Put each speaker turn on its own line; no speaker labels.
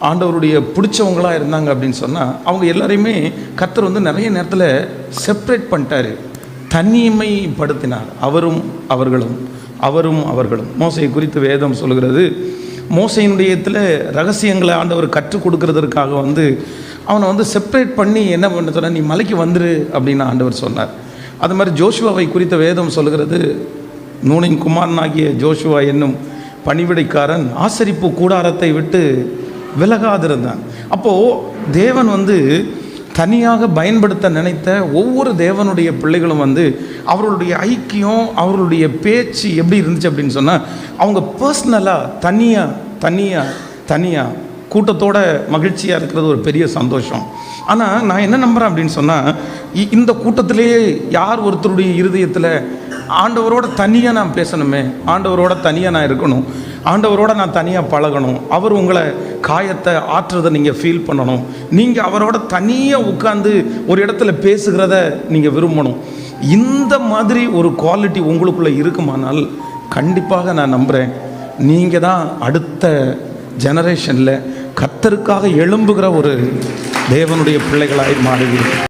ஆண்டவருடைய பிடிச்சவங்களாக இருந்தாங்க அப்படின்னு சொன்னால் அவங்க எல்லாரையுமே கர்த்தர் வந்து நிறைய நேரத்தில் செப்பரேட் பண்ணிட்டார், தனிமைப்படுத்தினார். அவரும் அவர்களும், அவரும் அவர்களும். மோசையை குறித்து வேதம் சொல்கிறது, மோசையினுடைய ரகசியங்களை ஆண்டவர் கற்றுக் கொடுக்கறதற்காக வந்து அவனை வந்து செப்பரேட் பண்ணி என்ன பண்ண சொன்னால், நீ மலைக்கு வந்துரு அப்படின்னு ஆண்டவர் சொன்னார். அது மாதிரி ஜோஷுவாவை குறித்த வேதம் சொல்கிறது, நூனின் குமாரனாகிய ஜோஷுவா என்னும் பணிவிடைக்காரன் ஆசரிப்பு கூடாரத்தை விட்டு விலகாதிருந்தான். அப்போது தேவன் வந்து தனியாக பயன்படுத்த நினைத்த ஒவ்வொரு தேவனுடைய பிள்ளைகளும் வந்து அவர்களுடைய ஐக்கியம், அவர்களுடைய பேச்சு எப்படி இருந்துச்சு அப்படின்னு சொன்னால், அவங்க பர்சனலாக தனியாக கூட்டத்தோட மகிழ்ச்சியாக இருக்கிறது ஒரு பெரிய சந்தோஷம். ஆனால் நான் என்ன நம்புகிறேன் அப்படின்னு சொன்னால், இந்த கூட்டத்திலேயே யார் ஒருத்தருடைய இருதயத்தில் ஆண்டவரோட தனியாக நான் பேசணுமே, ஆண்டவரோட தனியாக நான் இருக்கணும், ஆண்டவரோட நான் தனியாக பழகணும், அவர் உங்களை காயத்தை ஆற்றுறதை நீங்கள் ஃபீல் பண்ணணும், நீங்கள் அவரோட தனியாக உட்காந்து ஒரு இடத்துல பேசுகிறத நீங்கள் விரும்பணும். இந்த மாதிரி ஒரு குவாலிட்டி உங்களுக்குள்ளே இருக்குமானால் கண்டிப்பாக நான் நம்புகிறேன், நீங்கள் தான் அடுத்த ஜெனரேஷனில் கர்த்தருக்காக எழும்புகிற ஒரு தேவனுடைய பிள்ளைகளாய் மாறுவீர்கள்.